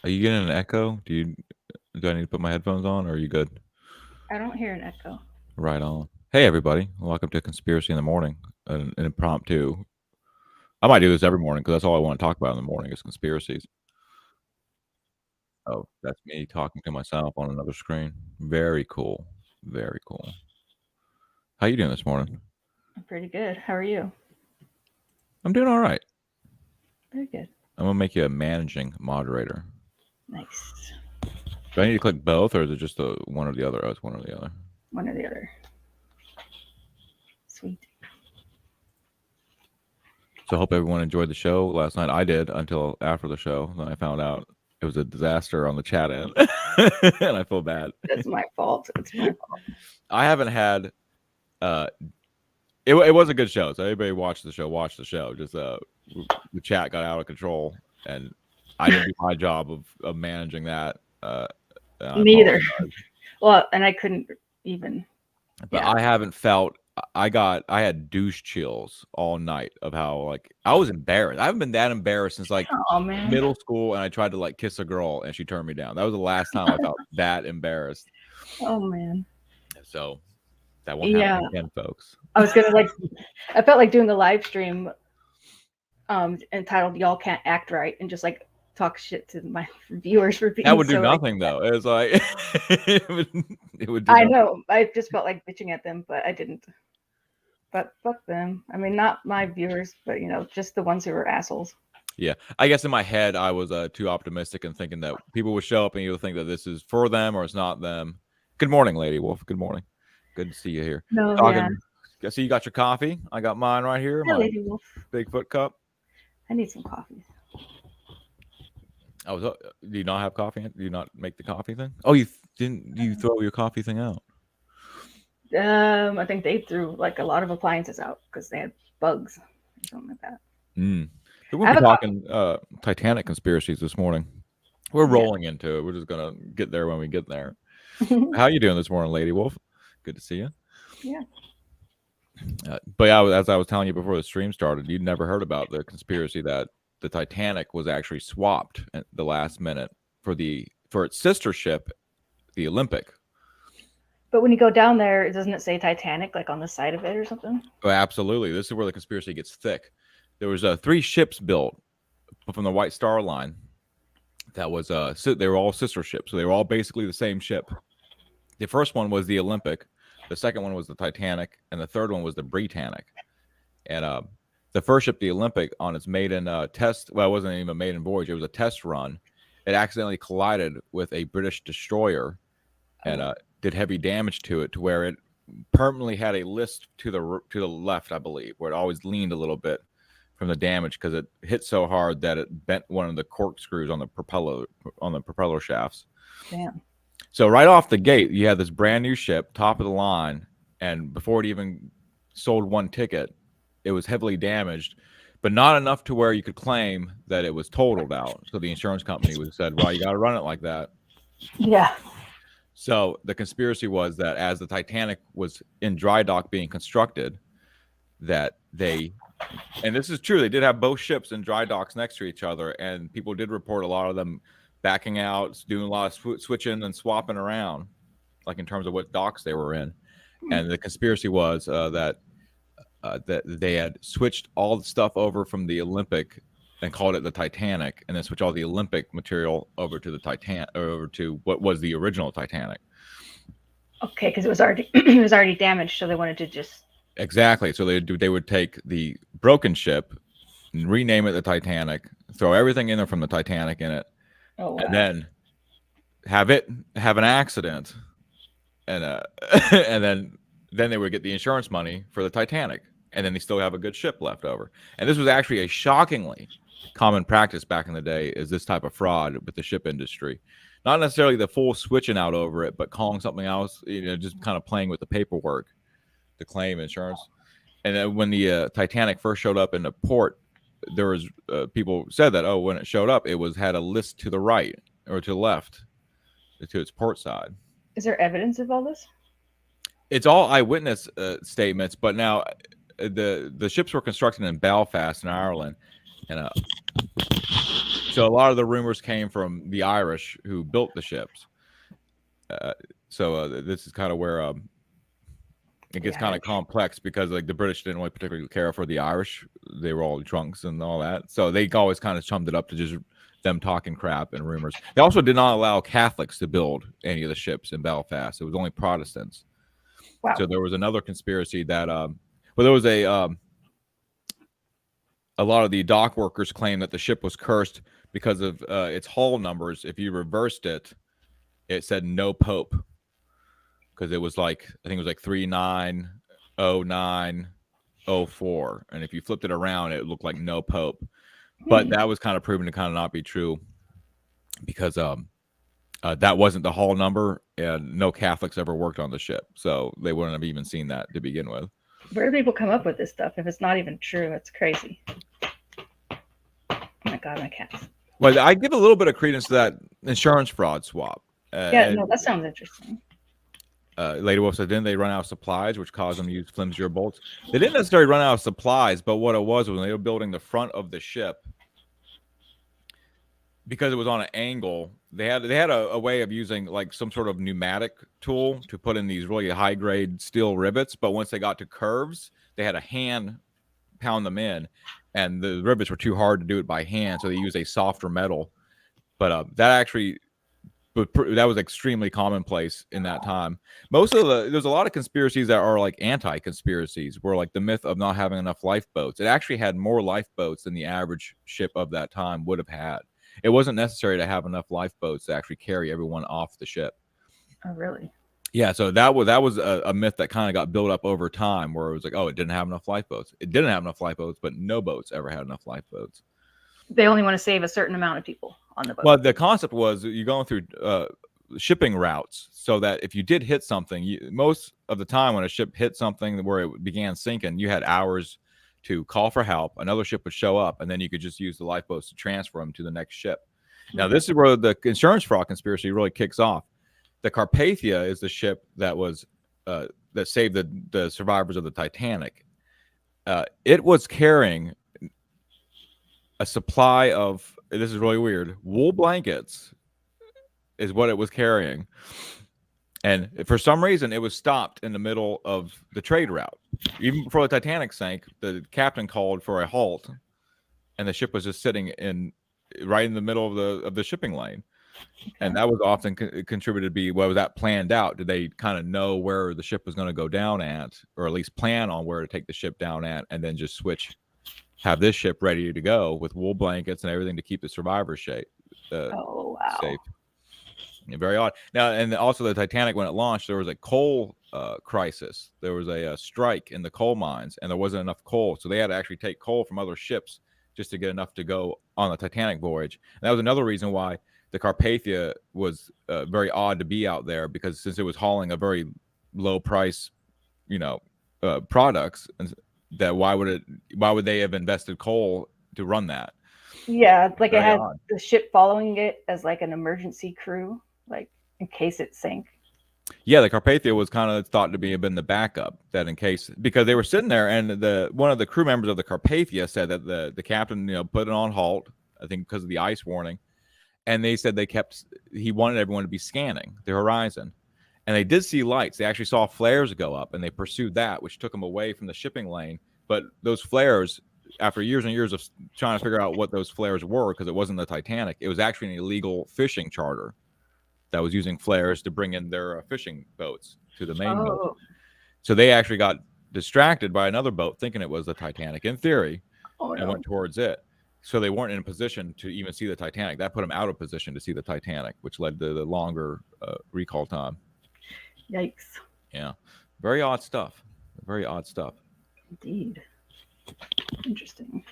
Are you getting an echo? Do I need to put my headphones on, or are you good? I don't hear an echo. Right on. Hey, everybody. Welcome to Conspiracy in the Morning, an impromptu. I might do this every morning because that's all I want to talk about in the morning is conspiracies. Oh, that's me talking to myself on another screen. Very cool. Very cool. How you doing this morning? I'm pretty good. How are you? I'm doing all right. Very good. I'm gonna make you a managing moderator. Nice. Do I need to click both, or is it just the one or the other? Oh, it's one or the other. One or the other. Sweet. So I hope everyone enjoyed the show last night. I did until after the show. Then I found out it was a disaster on the chat end, and I feel bad. That's my fault. It's my fault. I haven't had. Uh, it was a good show. So everybody watched the show. Watch the show. Just the chat got out of control, and I didn't do my job of managing that. And I Neither. apologize. Well, and I couldn't even. But Yeah. I haven't felt. I had douche chills all night of how like I was embarrassed. I haven't been that embarrassed since like Oh man. middle school, and I tried to like kiss a girl and she turned me down. That was the last time I felt that embarrassed. Oh man. So that won't happen Yeah. again, folks. I was gonna like. I felt like doing the live stream, entitled "Y'all Can't Act Right" and just like talk shit to my viewers for That being would do so like. nothing though. It was like it would do I nothing. know. I just felt like bitching at them, but I didn't. But fuck them. I mean, not my viewers, but just the ones who were assholes. Yeah, I guess in my head I was too optimistic and thinking that people would show up and you'll think that this is for them or it's not them. Good morning, Lady Wolf. Good morning. Good to see you here. No, yeah. Talking. I see you got your coffee. I got mine right here. Hi, My Lady Wolf. Bigfoot cup. I need some coffee. I was. Do you not have coffee? Do you not make the coffee thing? Oh, you didn't. You throw your coffee thing out? I think they threw like a lot of appliances out because they had bugs or something like that. Mm. So I we'll have be a talking Titanic conspiracies this morning. We're yeah. rolling into it. We're just gonna get there when we get there. How you doing this morning, Lady Wolf? Good to see you. Yeah. But yeah, as I was telling you before the stream started, you'd never heard about the conspiracy that the Titanic was actually swapped at the last minute for its sister ship, the Olympic. But when you go down there, doesn't it say Titanic like on the side of it or something? Oh, absolutely. This is where the conspiracy gets thick. There was three ships built from the White Star Line that was they were all sister ships, so they were all basically the same ship. The first one was the Olympic, the second one was the Titanic, and the third one was the Britannic. And the first ship, the Olympic, on its maiden test, well, it wasn't even a maiden voyage; it was a test run. It accidentally collided with a British destroyer and Oh, did heavy damage to it, to where it permanently had a list to the left, I believe, where it always leaned a little bit from the damage because it hit so hard that it bent one of the corkscrews on the propeller shafts. damn. So right off the gate, you had this brand new ship, top of the line, and before it even sold one ticket, it was heavily damaged, but not enough to where you could claim that it was totaled out. So the insurance company was said, "Well, you got to run it like that." Yeah. So the conspiracy was that as the Titanic was in dry dock being constructed, that and this is true, they did have both ships in dry docks next to each other, and people did report a lot of them backing out, doing a lot of switching and swapping around, like in terms of what docks they were in. Hmm. And the conspiracy was that they had switched all the stuff over from the Olympic and called it the Titanic, and then switch all the Olympic material over to the Titan over to what was the original Titanic. Okay, because it was already it was already damaged, so they wanted to just. Exactly. So they would take the broken ship, and rename it the Titanic, throw everything in there from the Titanic in it, Oh and wow. then have it have an accident, and and then they would get the insurance money for the Titanic, and then they still have a good ship left over. And this was actually a shockingly common practice back in the day, is this type of fraud with the ship industry. Not necessarily the full switching out over it, but calling something else, just kind of playing with the paperwork to claim insurance. And then when the Titanic first showed up in the port, there was people said that, oh, when it showed up, it was had a list to the right or to the left to its port side. Is there evidence of all this? It's all eyewitness statements, but now the ships were constructed in Belfast in Ireland, and So a lot of the rumors came from the Irish who built the ships. This is kind of where it gets kind of complex because like the British didn't really particularly care for the Irish. They were all drunks and all that. So they always kind of summed it up to just them talking crap and rumors. They also did not allow Catholics to build any of the ships in Belfast. It was only Protestants. Wow. So there was another conspiracy that there was a lot of the dock workers claim that the ship was cursed because of its hull numbers. If you reversed it, it said no Pope. Because it was like, I think it was like 390904. And if you flipped it around, it looked like no Pope. But that was kind of proven to kind of not be true because that wasn't the hull number, and no Catholics ever worked on the ship. So they wouldn't have even seen that to begin with. Where do people come up with this stuff if it's not even true? It's crazy. Oh my God, my cats. Well, I give a little bit of credence to that insurance fraud swap. That sounds interesting. Lady Wolf said, didn't they run out of supplies, which caused them to use flimsier bolts? They didn't necessarily run out of supplies, but what it was when they were building the front of the ship, because it was on an angle, they had a way of using like some sort of pneumatic tool to put in these really high grade steel rivets. But once they got to curves, they had a hand pound them in, and the rivets were too hard to do it by hand, so they used a softer metal. But that was extremely commonplace in that time. There's a lot of conspiracies that are like anti-conspiracies, where like the myth of not having enough lifeboats. It actually had more lifeboats than the average ship of that time would have had. It wasn't necessary to have enough lifeboats to actually carry everyone off the ship. Oh, really? Yeah, so that was a myth that kind of got built up over time, where it was like, oh, it didn't have enough lifeboats. It didn't have enough lifeboats, but no boats ever had enough lifeboats. They only want to save a certain amount of people on the boat. Well, the concept was you're going through shipping routes, so that if you did hit something, most of the time when a ship hit something where it began sinking, you had hours to call for help. Another ship would show up, and then you could just use the lifeboats to transfer them to the next ship. Now, this is where the insurance fraud conspiracy really kicks off. The Carpathia is the ship that was that saved the survivors of the Titanic. It was carrying a supply of, this is really weird, wool blankets is what it was carrying. And for some reason, it was stopped in the middle of the trade route. Even before the Titanic sank, the captain called for a halt, and the ship was just sitting right in the middle of the shipping lane. And that was often contributed to be, well, was that planned out? Did they kind of know where the ship was going to go down at, or at least plan on where to take the ship down at, and then just have this ship ready to go with wool blankets and everything to keep the survivors safe. Safe. Yeah, very odd. Now, and also the Titanic, when it launched, there was a coal crisis. There was a strike in the coal mines, and there wasn't enough coal, so they had to actually take coal from other ships just to get enough to go on the Titanic voyage. And that was another reason why the Carpathia was very odd to be out there, because since it was hauling a very low price, products, that why would they have invested coal to run that? Yeah, like it had the ship following it as like an emergency crew, like in case it sank. Yeah, the Carpathia was kind of thought to have been the backup, that in case, because they were sitting there, and one of the crew members of the Carpathia said that the captain put it on halt, I think because of the ice warning, and they said he wanted everyone to be scanning the horizon. And they did see lights. They actually saw flares go up, and they pursued that, which took them away from the shipping lane. But those flares, after years and years of trying to figure out what those flares were, because it wasn't the Titanic, it was actually an illegal fishing charter that was using flares to bring in their fishing boats to the main boat. So they actually got distracted by another boat, thinking it was the Titanic, in theory, and went towards it. So they weren't in a position to even see the Titanic. That put them out of position to see the Titanic, which led to the longer recall time. Yikes. Yeah. Very odd stuff. Very odd stuff. Indeed. Interesting.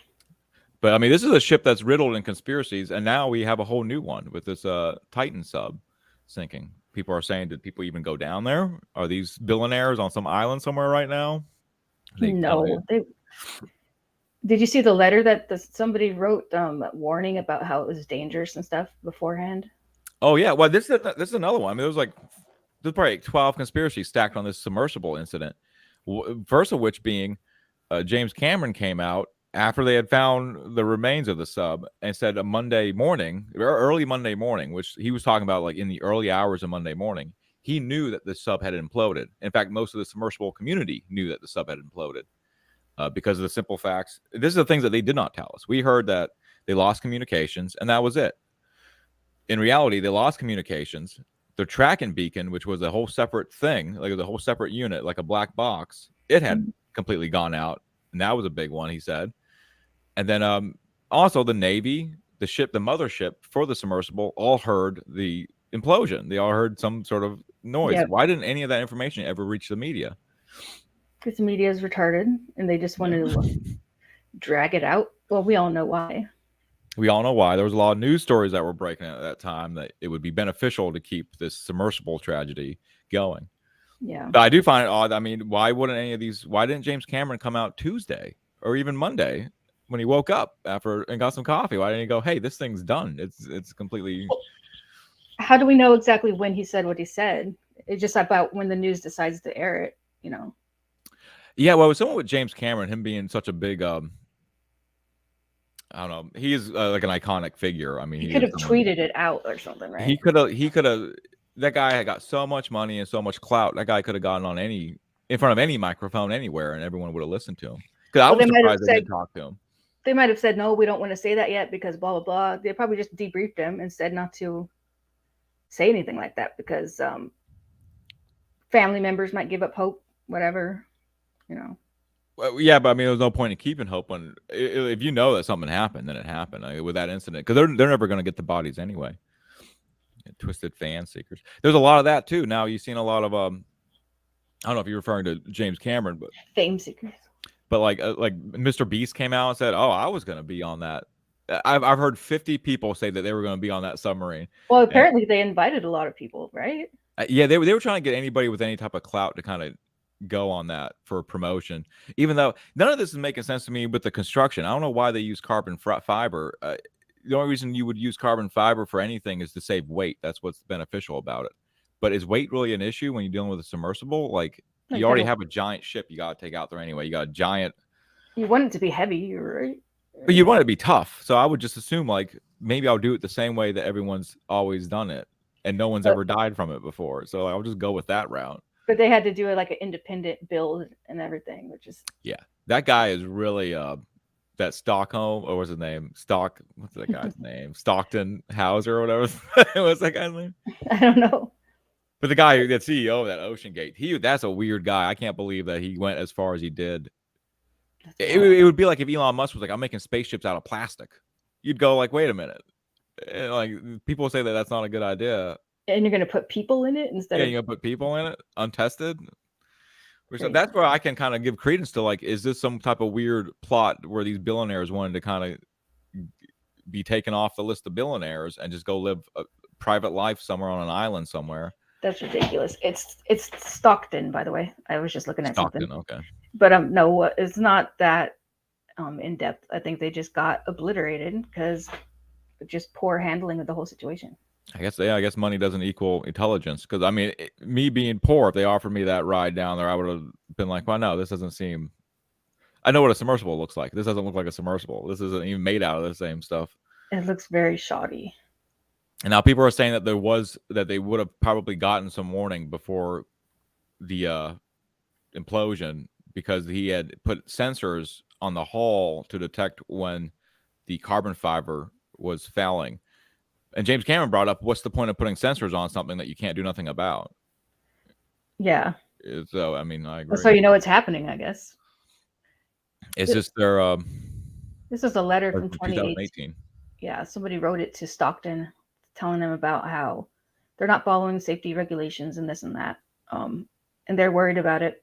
But I mean, this is a ship that's riddled in conspiracies, and now we have a whole new one with this Titan sub sinking. People are saying, did people even go down there? Are these billionaires on some island somewhere right now? No. Did you see the letter that somebody wrote warning about how it was dangerous and stuff beforehand? Oh yeah. Well, this is another one. I mean, there's probably 12 conspiracies stacked on this submersible incident. First of which being James Cameron came out after they had found the remains of the sub, and said a Monday morning, or early Monday morning, which he was talking about like in the early hours of Monday morning, he knew that the sub had imploded. In fact, most of the submersible community knew that the sub had imploded because of the simple facts. This is the things that they did not tell us. We heard that they lost communications, and that was it. In reality, they lost communications. Their tracking beacon, which was a whole separate thing, like a whole separate unit, like a black box, it had completely gone out, and that was a big one, he said. And then also the Navy, the ship, the mothership for the submersible, all heard the implosion. They all heard some sort of noise. Yep. Why didn't any of that information ever reach the media? Because the media is retarded, and they just wanted to drag it out. Well, we all know why. We all know why. There was a lot of news stories that were breaking at that time that it would be beneficial to keep this submersible tragedy going. Yeah. But I do find it odd. I mean, why wouldn't any of these? Why didn't James Cameron come out Tuesday or even Monday when he woke up after and got some coffee? Why didn't he go, "Hey, this thing's done. It's completely." How do we know exactly when he said what he said? It's just about when the news decides to air it, you know. Yeah, well, someone with James Cameron, him being such a big, I don't know, he is like an iconic figure. I mean, he could have tweeted it out or something, right? He could have. That guy had got so much money and so much clout. That guy could have gotten on in front of any microphone anywhere, and everyone would have listened to him. Because I was surprised they didn't talk to him. They might have said, no, we don't want to say that yet because blah, blah, blah. They probably just debriefed him and said not to say anything like that because family members might give up hope, whatever, you know. Well, yeah, but I mean, there's no point in keeping hope when if you know that something happened, then it happened with that incident because they're never going to get the bodies anyway. Twisted fan seekers. There's a lot of that too. Now you've seen a lot of I don't know if you're referring to James Cameron, but fame seekers. But like Mr. Beast came out and said, "Oh, I was going to be on that." I've heard 50 people say that they were going to be on that submarine. Well, apparently they invited a lot of people, right? Yeah, they were trying to get anybody with any type of clout to kind of go on that for promotion. Even though none of this is making sense to me with the construction. I don't know why they use carbon fiber. The only reason you would use carbon fiber for anything is to save weight. That's what's beneficial about it. But is weight really an issue when you're dealing with a submersible? Like you already have a giant ship you got to take out there anyway. You got a giant. You want it to be heavy, right? But you want it to be tough. So I would just assume like maybe I'll do it the same way that everyone's always done it, and no one's ever died from it before. So I'll just go with that route. But they had to do it like an independent build and everything, which is that guy is really that Stockholm, or what's his name? What's that guy's name? Stockton Hauser or whatever. What's that guy's name? I don't know. But the guy, that CEO of that Ocean Gate, that's a weird guy. I can't believe that he went as far as he did. It would be like if Elon Musk was like, "I'm making spaceships out of plastic." You'd go like, "Wait a minute." Like people say that that's not a good idea. And you're going to put people in it instead of... you're going to put people in it untested. That's where I can kind of give credence to, like, is this some type of weird plot where these billionaires wanted to kind of be taken off the list of billionaires and just go live a private life somewhere on an island somewhere? That's ridiculous. It's Stockton, by the way. I was just looking at something. Okay. But no, it's not that in depth. I think they just got obliterated because just poor handling of the whole situation. I guess money doesn't equal intelligence. Because I mean, me being poor, if they offered me that ride down there, I would have been like, "Well, no, this doesn't seem." I know what a submersible looks like. This doesn't look like a submersible. This isn't even made out of the same stuff. It looks very shoddy. And now people are saying that they would have probably gotten some warning before the implosion because he had put sensors on the hull to detect when the carbon fiber was fouling. And James Cameron brought up, what's the point of putting sensors on something that you can't do nothing about? Yeah. So, I mean, I agree. So you know what's happening, I guess. It's just their... this is a letter from 2018. Yeah, somebody wrote it to Stockton telling them about how they're not following safety regulations and this and that. And they're worried about it.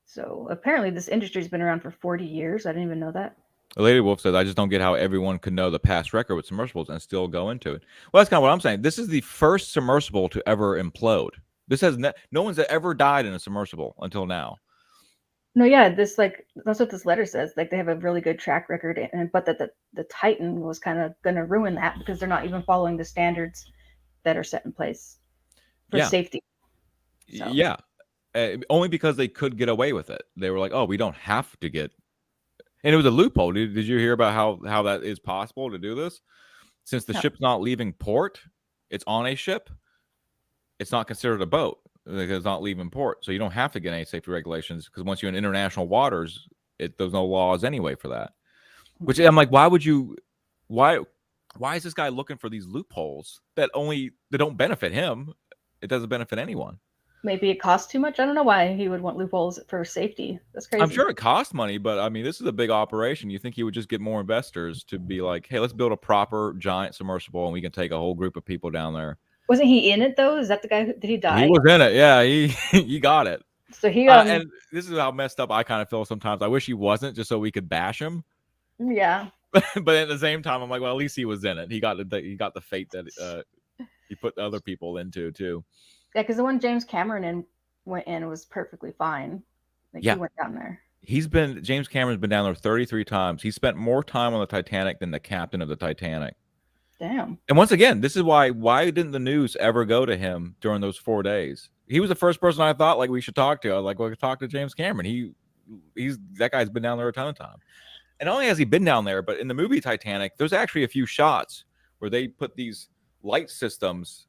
So apparently this industry's been around for 40 years. I didn't even know that. Lady Wolf says, I just don't get how everyone could know the past record with submersibles and still go into it. Well, that's kind of what I'm saying. This is the first submersible to ever implode. This has no one's ever died in a submersible until now. No, yeah, that's what this letter says. Like they have a really good track record, but that the Titan was kind of going to ruin that because they're not even following the standards that are set in place for safety. So. Yeah, only because they could get away with it. They were like, oh, we don't have to get And it was a loophole. Did you hear about how that is possible to do this? Since the ship's not leaving port, it's on a ship. It's not considered a boat because it's not leaving port. So you don't have to get any safety regulations because once you're in international waters, there's no laws anyway for that. Which I'm like, why would you? Why is this guy looking for these loopholes that don't benefit him? It doesn't benefit anyone. Maybe it costs too much. I don't know why he would want loopholes for safety. That's crazy. I'm sure it costs money, but I mean, this is a big operation. You think he would just get more investors to be like, hey, let's build a proper giant submersible and we can take a whole group of people down there. Wasn't he in it though? Is that the guy? Did he die? He was in it. Yeah, he got it. So he and this is how messed up I kind of feel sometimes. I wish he wasn't, just so we could bash him. Yeah. But at the same time, I'm like, well, at least he was in it. He got the fate that he put other people into too. Yeah, because the one James Cameron went in was perfectly fine. Like, yeah, he went down there. James Cameron's been down there 33 times. He spent more time on the Titanic than the captain of the Titanic. Damn. And once again, this is why didn't the news ever go to him during those 4 days? He was the first person I thought like we should talk to. I was like, well, talk to James Cameron. That guy's been down there a ton of time. And not only has he been down there, but in the movie Titanic, there's actually a few shots where they put these light systems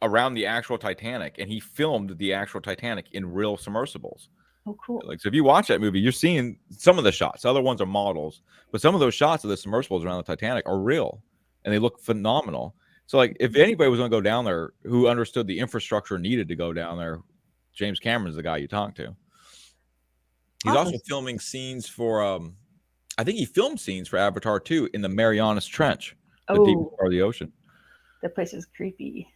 around the actual Titanic, and he filmed the actual Titanic in real submersibles. Oh, cool. Like, so if you watch that movie, you're seeing some of the shots. Other ones are models, but some of those shots of the submersibles around the Titanic are real, and they look phenomenal. So, like, if anybody was going to go down there who understood the infrastructure needed to go down there, James Cameron's the guy you talk to. He's also filming scenes for, I think he filmed scenes for Avatar 2 in the Marianas Trench, the deep part of the ocean. That place is creepy.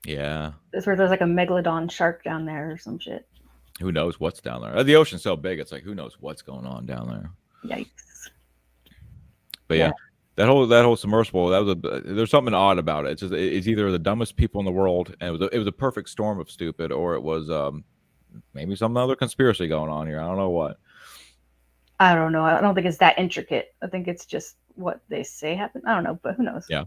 Yeah. That's where there's like a megalodon shark down there or some shit. Who knows what's down there? The ocean's so big, it's like, who knows what's going on down there? Yikes. But yeah. That whole submersible, there's something odd about it. It's either the dumbest people in the world, and it was a perfect storm of stupid, or it was maybe some other conspiracy going on here. I don't know what. I don't know. I don't think it's that intricate. I think it's just what they say happened. I don't know, but who knows? Yeah.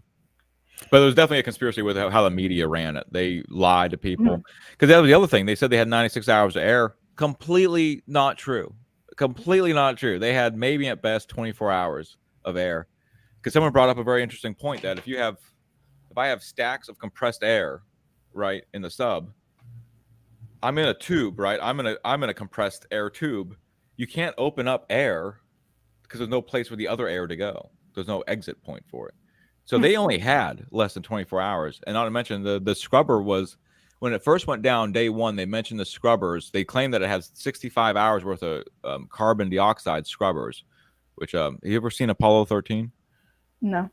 But there was definitely a conspiracy with how the media ran it. They lied to people. Because that was the other thing. They said they had 96 hours of air. Completely not true. Completely not true. They had maybe at best 24 hours of air. Because someone brought up a very interesting point that if I have stacks of compressed air, right, in the sub, I'm in a tube, right? I'm in a compressed air tube. You can't open up air because there's no place for the other air to go. There's no exit point for it. So they only had less than 24 hours. And not to mention the scrubber was, when it first went down day one, they mentioned the scrubbers. They claimed that it has 65 hours worth of carbon dioxide scrubbers, which have you ever seen Apollo 13? No.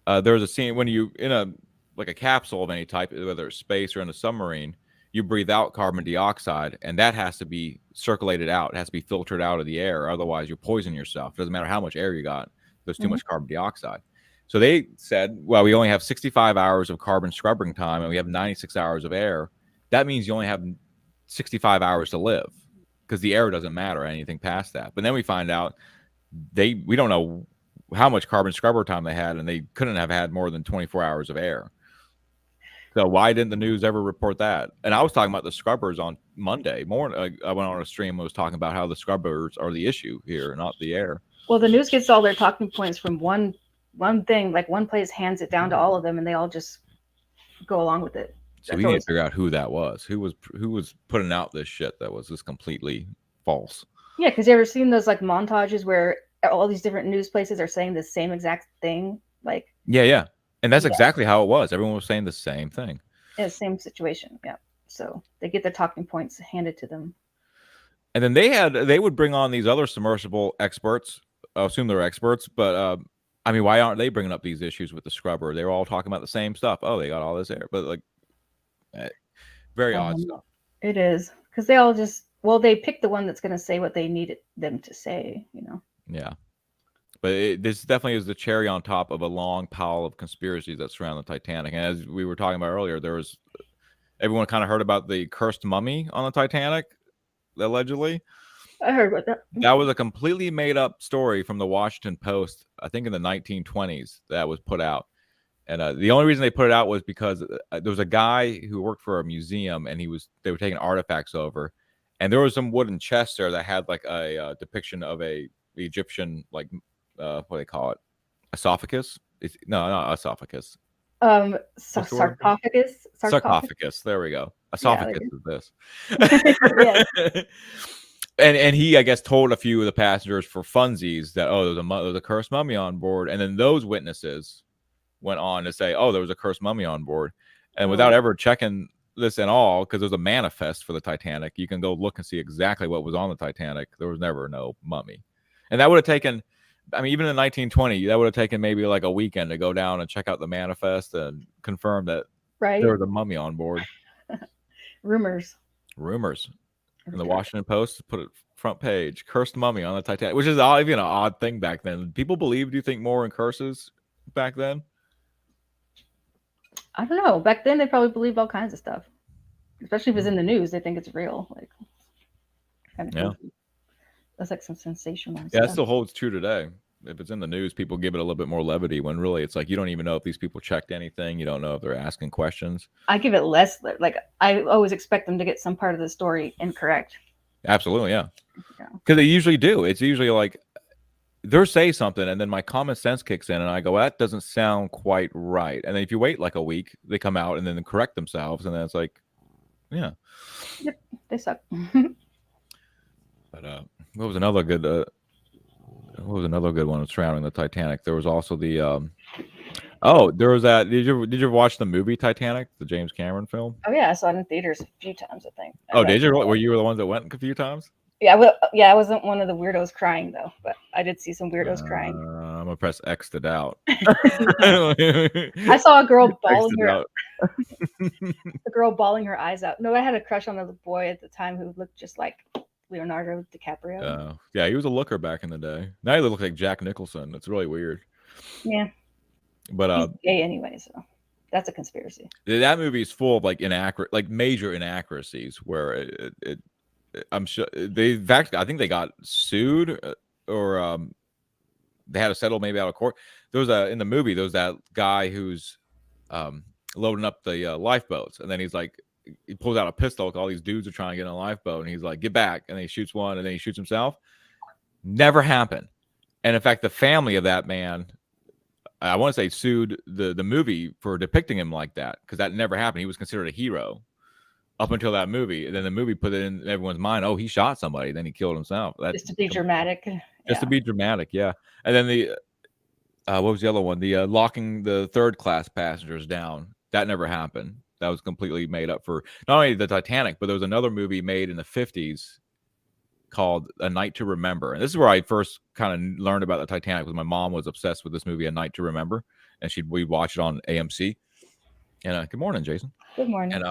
There's a scene when you in a capsule of any type, whether it's space or in a submarine, you breathe out carbon dioxide, and that has to be circulated out. It has to be filtered out of the air. Otherwise, you poison yourself. It doesn't matter how much air you got. There's too much carbon dioxide. So they said, well, we only have 65 hours of carbon scrubbing time, and we have 96 hours of air. That means you only have 65 hours to live because the air doesn't matter anything past that. But then we find out we don't know how much carbon scrubber time they had, and they couldn't have had more than 24 hours of air. So why didn't the news ever report that? And I was talking about the scrubbers on Monday morning. I went on a stream and was talking about how the scrubbers are the issue here, not the air. Well, the news gets all their talking points from one thing, like one place hands it down to all of them, and they all just go along with it. So we need to figure out who that was. Who was putting out this shit that was just completely false. Yeah, because you ever seen those like montages where all these different news places are saying the same exact thing? Like yeah. And that's exactly how it was. Everyone was saying the same thing. Yeah, same situation. Yeah. So they get their talking points handed to them. And then they would bring on these other submersible experts. I assume they're experts, but I mean, why aren't they bringing up these issues with the scrubber? They were all talking about the same stuff. Oh, they got all this air, but like very odd stuff. It is because they all they pick the one that's going to say what they needed them to say, you know? Yeah. But this definitely is the cherry on top of a long pile of conspiracies that surround the Titanic. And as we were talking about earlier, everyone kind of heard about the cursed mummy on the Titanic, allegedly. I heard about that. That was a completely made up story from the Washington Post, I think in the 1920s, that was put out. And the only reason they put it out was because there was a guy who worked for a museum, and they were taking artifacts over. And there was some wooden chest there that had like a depiction of a Egyptian, like what do they call it, esophagus? No, not esophagus. Sarcophagus. Sarcophagus. There we go. Yeah, Esophagus is this. yes. And he, I guess, told a few of the passengers for funsies that, oh, there was a cursed mummy on board, and then those witnesses went on to say, oh, there was a cursed mummy on board, and without ever checking this at all, because there's a manifest for the Titanic, you can go look and see exactly what was on the Titanic. There was never no mummy, and that would have taken, I mean, even in 1920, that would have taken maybe like a weekend to go down and check out the manifest and confirm that there was a mummy on board. Rumors. And the Washington Post put it front page, cursed mummy on the Titanic, which is even an odd thing back then. People believed, do you think, more in curses back then? I don't know. Back then, they probably believed all kinds of stuff, especially if it's in the news. They think it's real. Like, kind of goofy. That's like some sensational stuff. That still holds true today. If it's in the news, people give it a little bit more levity, when really it's like you don't even know if these people checked anything. You don't know if they're asking questions. I give it less. Like, I always expect them to get some part of the story incorrect. Absolutely, yeah. Because they usually do. It's usually like they'll say something, and then my common sense kicks in, and I go, that doesn't sound quite right. And then if you wait like a week, they come out and then correct themselves, and then it's like, yeah. Yep, they suck. But what was another good one surrounding the Titanic? There was also the there was that. Did you ever watch the movie Titanic, the James Cameron film? Oh yeah, I saw it in theaters a few times, I think. Did you? Were you the ones that went a few times? Yeah, I wasn't one of the weirdos crying though, but I did see some weirdos crying. I'm gonna press X'd it out. I saw a girl bawling her eyes out. No, I had a crush on a boy at the time who looked just like Leonardo DiCaprio. Yeah, he was a looker back in the day. Now he looks like Jack Nicholson. It's really weird. Yeah, but he's gay anyway, so that's a conspiracy. That movie is full of major inaccuracies where I'm sure they, in fact, I think they got sued or they had to settle maybe out of court. There was in the movie, there was that guy who's loading up the lifeboats, and then he's like, he pulls out a pistol. All these dudes are trying to get in a lifeboat, and he's like, get back. And then he shoots one, and then he shoots himself. Never happened. And in fact, the family of that man, I want to say, sued the movie for depicting him like that, because that never happened. He was considered a hero up until that movie. And then the movie put it in everyone's mind, oh, he shot somebody, then he killed himself. Just to be dramatic. Just to be dramatic, yeah. And then the what was the other one? The locking the third class passengers down. That never happened. That was completely made up for not only the Titanic, but there was another movie made in the 50s called A Night to Remember. And this is where I first kind of learned about the Titanic, because my mom was obsessed with this movie, A Night to Remember, and we'd watch it on AMC. And good morning, Jason. Good morning. And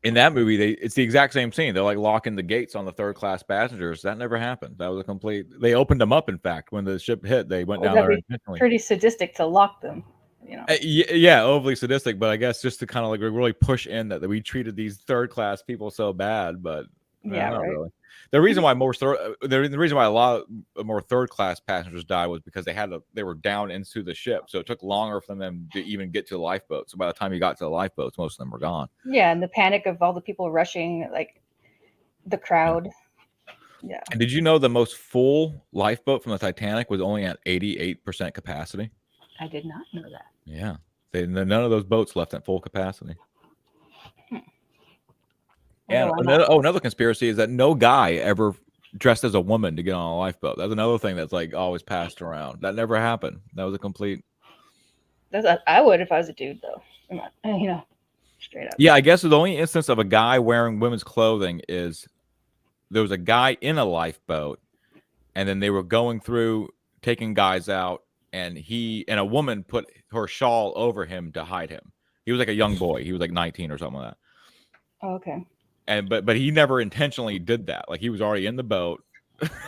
in that movie, it's the exact same scene. They're like locking the gates on the third class passengers. That never happened. That was a complete. They opened them up. In fact, when the ship hit, they went down there intentionally. Pretty sadistic to lock them. You know. Yeah, overly sadistic, but I guess just to kind of like really push in that we treated these third class people so bad, but not right. really. The reason why the reason why a lot more third class passengers died was because they were down into the ship, so it took longer for them to even get to the lifeboat. So by the time you got to the lifeboats, most of them were gone. Yeah, and the panic of all the people rushing, like the crowd. Yeah. And did you know the most full lifeboat from the Titanic was only at 88% capacity? I did not know that. Yeah, none of those boats left at full capacity. And another conspiracy is that no guy ever dressed as a woman to get on a lifeboat. That's another thing that's like always passed around. That never happened. That was a complete. I would if I was a dude, though. Straight up. Yeah, I guess the only instance of a guy wearing women's clothing is there was a guy in a lifeboat, and then they were going through taking guys out, and a woman put her shawl over him to hide him. He was like a young boy. He was like 19 or something like that. Oh, okay. And but he never intentionally did that. Like he was already in the boat,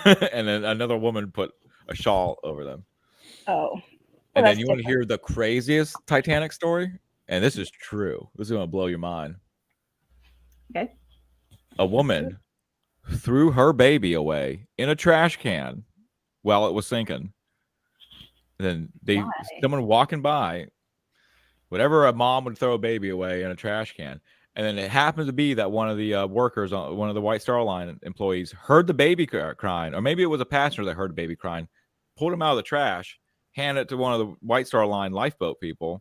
and then another woman put a shawl over them. Oh. Well, and then you want to hear the craziest Titanic story? And this is true. This is going to blow your mind. Okay. A woman threw her baby away in a trash can while it was sinking. And then someone walking by, whatever a mom would throw a baby away in a trash can. And then it happened to be that one of the workers, one of the White Star Line employees, heard the baby crying, or maybe it was a passenger that heard the baby crying, pulled him out of the trash, handed it to one of the White Star Line lifeboat people,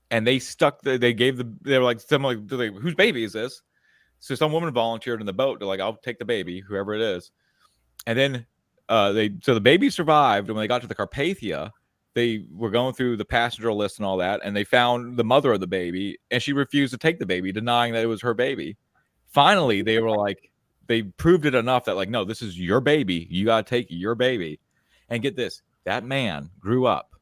and they were like, whose baby is this? So some woman volunteered in the boat. They're like, I'll take the baby, whoever it is. And then so the baby survived. And when they got to the Carpathia, they were going through the passenger list and all that, and they found the mother of the baby, and she refused to take the baby, denying that it was her baby. Finally, they were like, they proved it enough that like, no, this is your baby. You got to take your baby. And get this, that man grew up,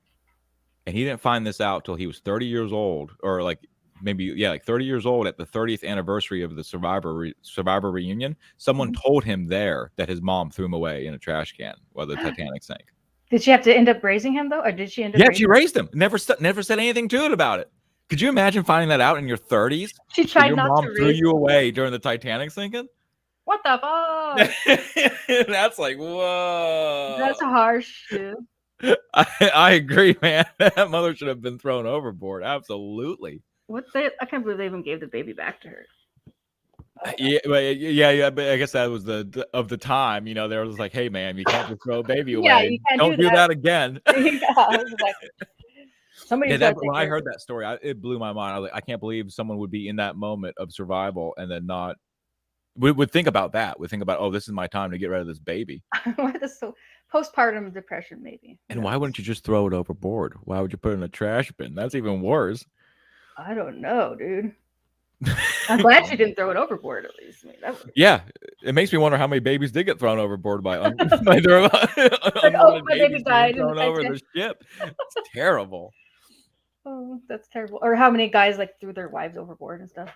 and he didn't find this out till he was 30 years old, or like like 30 years old at the 30th anniversary of the Survivor reunion. Someone told him there that his mom threw him away in a trash can while the Titanic sank. Did she have to end up raising him though, or did she end up? Yeah, she raised him. Never said anything to it about it. Could you imagine finding that out in your 30s? She tried your not mom to threw you away during the Titanic sinking. What the fuck? That's like, whoa. That's harsh, dude. I agree, man. That mother should have been thrown overboard. Absolutely. I can't believe they even gave the baby back to her. Yeah, but I guess that was the time. You know, they were just like, "Hey, man, you can't just throw a baby away. Yeah, you can't Don't do that again." Yeah, somebody. When I heard that story, it blew my mind. I was like, I can't believe someone would be in that moment of survival and then not. Would think about that. Would think about, oh, this is my time to get rid of this baby. So postpartum depression, maybe. And why wouldn't you just throw it overboard? Why would you put it in a trash bin? That's even worse. I don't know, dude. I'm glad she didn't throw it overboard, at least. Yeah, it makes me wonder how many babies did get thrown overboard by baby died thrown over the ship. It's terrible. Oh, that's terrible. Or how many guys like threw their wives overboard and stuff.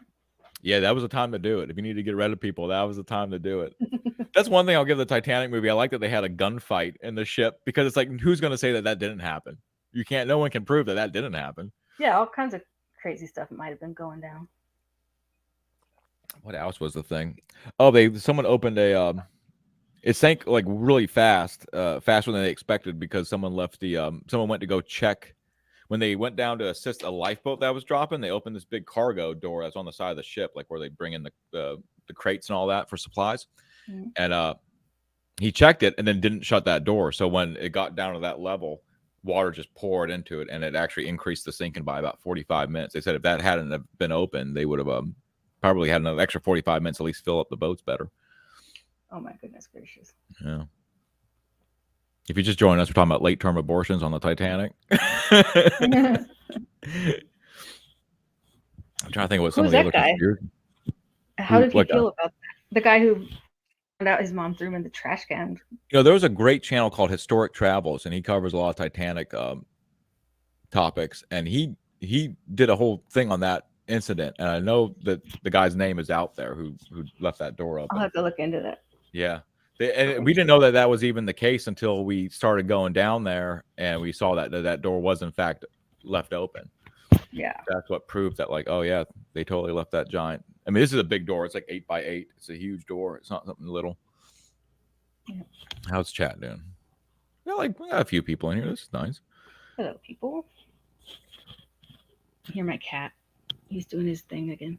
Yeah, that was the time to do it. If you need to get rid of people, that was the time to do it. That's one thing I'll give the Titanic movie. I like that they had a gunfight in the ship, because it's like, who's going to say that didn't happen? No one can prove that didn't happen. Yeah, all kinds of crazy stuff might have been going down. What else was the thing? Oh, someone opened a it sank like really fast, faster than they expected, because someone left someone went to go check when they went down to assist a lifeboat that was dropping. They opened this big cargo door that's on the side of the ship, like where they bring in the crates and all that for supplies. Mm-hmm. And he checked it and then didn't shut that door. So when it got down to that level, water just poured into it, and it actually increased the sinking by about 45 minutes. They said if that hadn't been open, they would have probably had another extra 45 minutes, at least fill up the boats better. Oh my goodness gracious. Yeah. If you just joined us, we're talking about late-term abortions on the Titanic. I'm trying to think of what some of the other guy? How did he feel about that? The guy who found out his mom threw him in the trash can. There was a great channel called Historic Travels, and he covers a lot of Titanic topics, and he did a whole thing on that incident, and I know that the guy's name is out there who left that door open. I'll have to look into that. Yeah. And we didn't know that was even the case until we started going down there, and we saw that door was in fact left open. Yeah. That's what proved that, like, oh yeah, they totally left that giant. I mean, this is a big door. It's like 8 by 8. It's a huge door. It's not something little. Yeah. How's chat doing? Yeah, we got a few people in here. This is nice. Hello, people. I hear my cat. He's doing his thing again.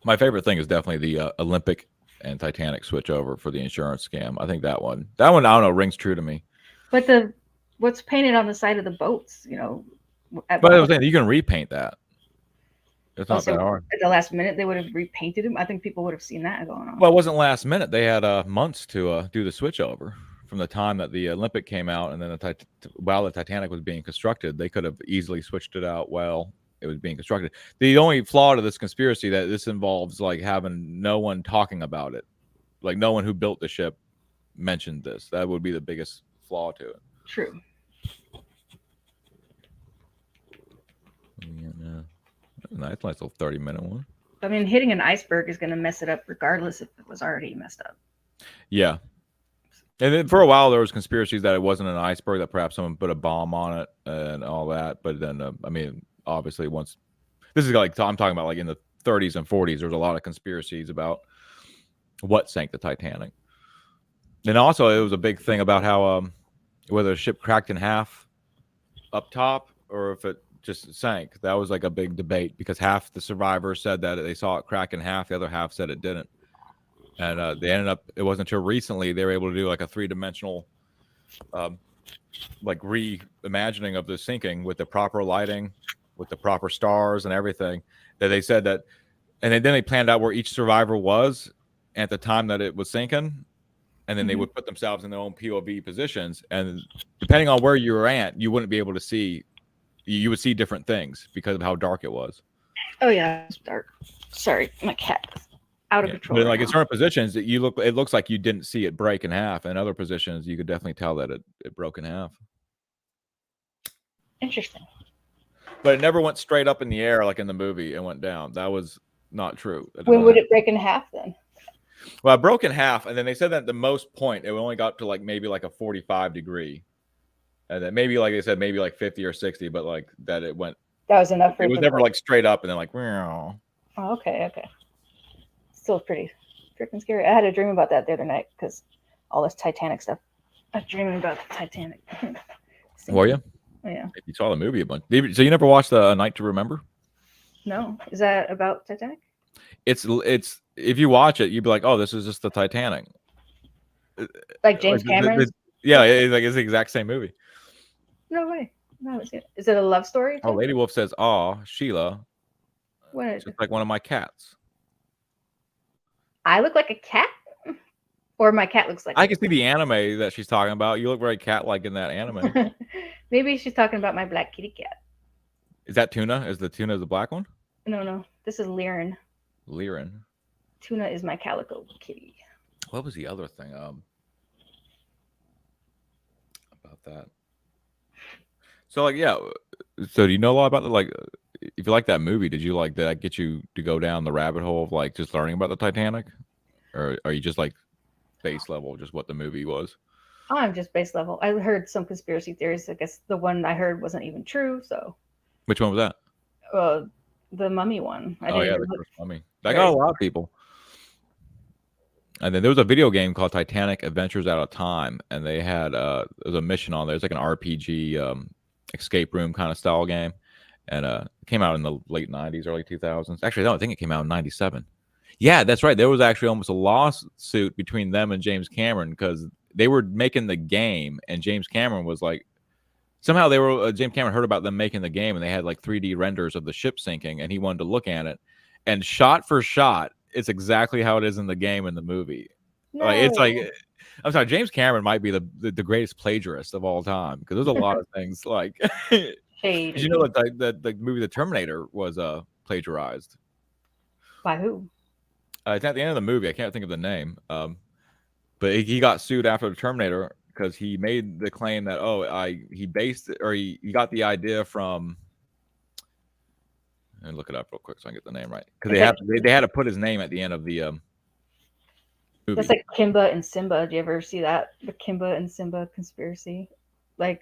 My favorite thing is definitely the Olympic and Titanic switch over for the insurance scam. I think that one, I don't know, rings true to me. But what's painted on the side of the boats, But I was saying, you can repaint that. It's not that hard. At the last minute, they would have repainted them. I think people would have seen that going on. Well, it wasn't last minute. They had months to do the switch over. From the time that the Olympic came out, and then while the Titanic was being constructed, they could have easily switched it out while it was being constructed. The only flaw to this conspiracy that this involves like having no one talking about it, like no one who built the ship mentioned this. That would be the biggest flaw to it. True. Yeah, nice little 30-minute one. I mean, hitting an iceberg is going to mess it up regardless if it was already messed up. Yeah. And then for a while, there was conspiracies that it wasn't an iceberg, that perhaps someone put a bomb on it and all that. But then, I mean, obviously, once this is like, I'm talking about like in the 30s and 40s, there's a lot of conspiracies about what sank the Titanic. And also, it was a big thing about how whether the ship cracked in half up top, or if it just sank. That was like a big debate because half the survivors said that they saw it crack in half, the other half said it didn't. And they ended up, it wasn't until recently they were able to do like a 3-dimensional like reimagining of the sinking with the proper lighting, with the proper stars and everything, that they said that, and then they planned out where each survivor was at the time that it was sinking, and then they would put themselves in their own POV positions, and depending on where you were at, you wouldn't be able to see, you would see different things because of how dark it was. Oh yeah, it's dark. Sorry, my cat is out of control. But like in certain positions, that it looks like you didn't see it break in half. In other positions, you could definitely tell that it broke in half. Interesting. But it never went straight up in the air like in the movie and went down. That was not true. When would it break in half then? Well, it broke in half, and then they said that the most point it only got to like maybe like a 45 degree, and then maybe like they said maybe like 50 or 60, but like that it went. That was enough for it. Was never like straight up and then like. Oh, okay. Still pretty freaking scary. I had a dream about that the other night because all this Titanic stuff. I was dreaming about the Titanic. Were you? Oh, yeah. You saw the movie a bunch. So you never watched A Night to Remember? No. Is that about Titanic? It's if you watch it, you'd be like, oh, this is just the Titanic. Like James Cameron? Yeah, it's the exact same movie. No way. No, is it a love story? Oh, Lady Wolf says, "Oh, Sheila, what? It's just like one of my cats." I look like a cat, or my cat looks like. I can see the anime that she's talking about. You look very cat-like in that anime. Maybe she's talking about my black kitty cat. Is that Tuna? Is the Tuna the black one? No. This is Liren. Liren. Tuna is my calico kitty. What was the other thing? About that. So like, yeah. So do you know a lot about the like? If you like that movie, did that get you to go down the rabbit hole of like just learning about the Titanic, or are you just like base level, just what the movie was? I'm just base level. I heard some conspiracy theories. I guess the one I heard wasn't even true. So. Which one was that? The mummy one. The first mummy. That got a lot of people. And then there was a video game called Titanic Adventures Out of Time, and they had there was a mission on there. It's like an RPG escape room kind of style game, and it came out in the late 90s, early 2000s. Actually, no, I think it came out in 97. Yeah, that's right. There was actually almost a lawsuit between them and James Cameron because they were making the game, and James Cameron was like, somehow they were James Cameron heard about them making the game, and they had like 3D renders of the ship sinking, and he wanted to look at it, and shot for shot, it's exactly how it is in the game in the movie. No. Like it's like, I'm sorry, James Cameron might be the greatest plagiarist of all time because there's a lot of things like. Did you know that the movie The Terminator was plagiarized? By who? It's at the end of the movie. I can't think of the name. But he got sued after The Terminator because he made the claim that he based it, or he got the idea from. And look it up real quick so I can get the name right because they had to put his name at the end of the movie. That's like Kimba and Simba. Do you ever see that? The Kimba and Simba conspiracy, like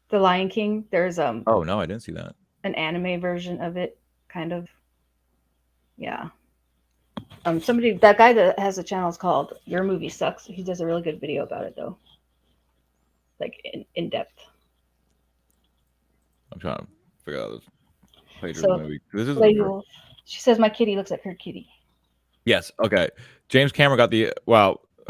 the Lion King. There's Oh no, I didn't see that. An anime version of it, kind of. Yeah. That guy that has a channel is called Your Movie Sucks. He does a really good video about it though, like in depth. I'm trying to figure out this. Movie. This is she says my kitty looks like her kitty. Yes. Okay. James Cameron got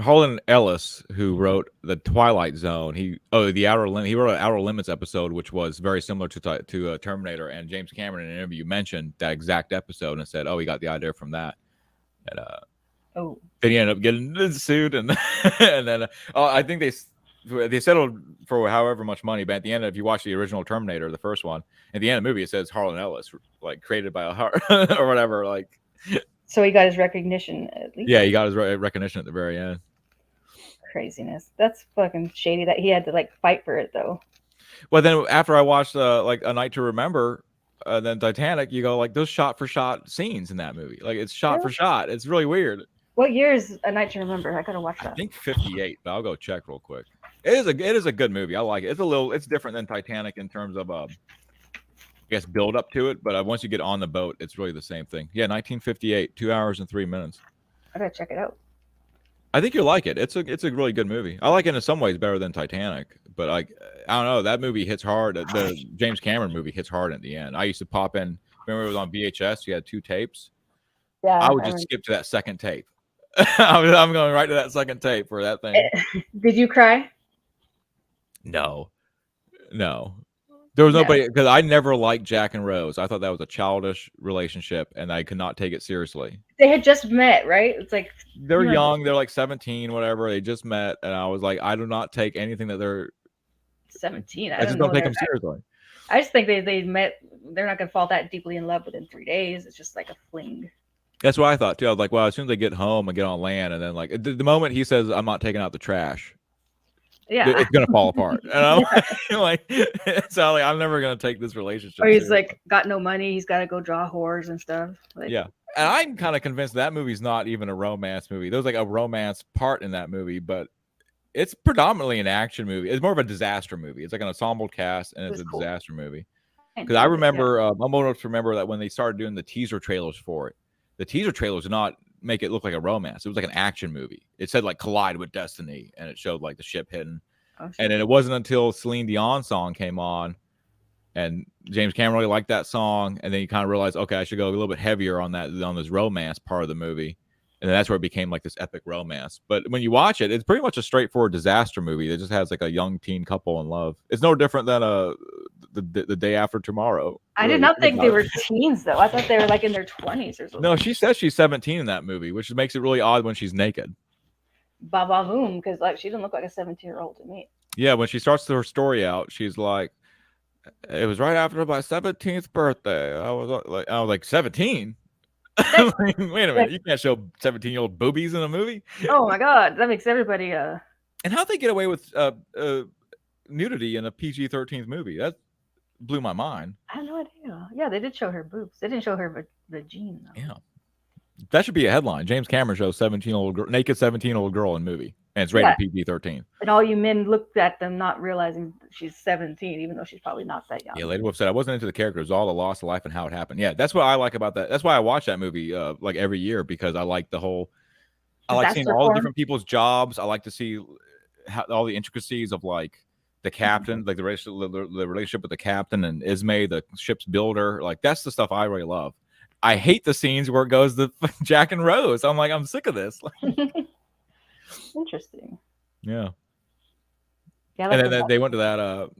Harlan Ellis, who wrote the Twilight Zone. He wrote an Outer Limits episode, which was very similar to Terminator. And James Cameron in an interview mentioned that exact episode and said, he got the idea from that. And then he ended up getting sued, and and then I think they settled for however much money, but at the end, if you watch the original Terminator, the first one, at the end of the movie, it says Harlan Ellis, like created by or whatever, like. So he got his recognition at least. Yeah, he got his recognition at the very end. Craziness. That's fucking shady that he had to like fight for it though. Well, then after I watched like A Night to Remember, then Titanic, you go like those shot for shot scenes in that movie, like it's shot for shot. It's really weird. What year is A Night to Remember? I gotta watch that. I think 58, but I'll go check real quick. It is a good movie. I like it. It's different than Titanic in terms of I guess build up to it, but once you get on the boat, it's really the same thing. Yeah, 1958, 2 hours and 3 minutes. I gotta check it out. I think you'll like it. It's a really good movie. I like it in some ways better than Titanic, but like I don't know, that movie hits hard. The James Cameron movie hits hard at the end. I used to pop in. Remember it was on VHS. You had 2 tapes. I Yeah. would just skip to that second tape. I'm going right to that second tape for that thing. Did you cry? No. There was nobody because I never liked Jack and Rose. I thought that was a childish relationship, and I could not take it seriously. They had just met, right? It's like they're young. They're like 17, whatever. They just met, and I was like, I do not take anything that they're 17. I just don't take them seriously. I just think they met. They're not gonna fall that deeply in love within 3 days. It's just like a fling. That's what I thought too. I was like, well, as soon as they get home and get on land, and then like the moment he says, "I'm not taking out the trash," yeah, it's gonna fall apart. And I'm like, so like, I'm never gonna take this relationship. Or he's seriously. Like, got no money. He's got to go draw whores and stuff. Like, yeah, and I'm kind of convinced that movie's not even a romance movie. There's like a romance part in that movie, but it's predominantly an action movie. It's more of a disaster movie. It's like an ensemble cast, and it's a disaster movie. Because I remember, I'm old enough to remember that when they started doing the teaser trailers for it, the teaser trailers did not make it look like a romance. It was like an action movie. It said like collide with destiny, and it showed like the ship hitting. And then it wasn't until Celine Dion song came on, and James Cameron really liked that song, and then you kind of realized, okay, I should go a little bit heavier on that, on this romance part of the movie. And then that's where it became like this epic romance. But when you watch it, it's pretty much a straightforward disaster movie that just has like a young teen couple in love. It's no different than the Day After Tomorrow. I did not think they were teens though. I thought they were like in their 20s or something. No, she says she's 17 in that movie, which makes it really odd when she's naked. Baba boom, because like she didn't look like a 17-year-old to me. Yeah, when she starts her story out, she's like, "It was right after my 17th birthday. I was like 17." Like, wait a minute, you can't show 17-year-old boobies in a movie. Oh my god, that makes everybody And how'd they get away with nudity in a PG-13 movie? That blew my mind. I have no idea. Yeah, they did show her boobs. They didn't show her vagina though. Yeah, that should be a headline. James Cameron shows naked 17-year-old girl in movie, and it's rated PG-13. And all you men looked at them not realizing she's 17, even though she's probably not that young. Yeah, Lady Wolf said, I wasn't into the character. It was all the loss of life and how it happened. Yeah, that's what I like about that. That's why I watch that movie like every year, because I like I like seeing all the different people's jobs. I like to see all the intricacies of like the captain, like the relationship with the captain and Ismay, the ship's builder. Like that's the stuff I really love. I hate the scenes where it goes to Jack and Rose. I'm like, I'm sick of this. Interesting. Yeah. And then they went to that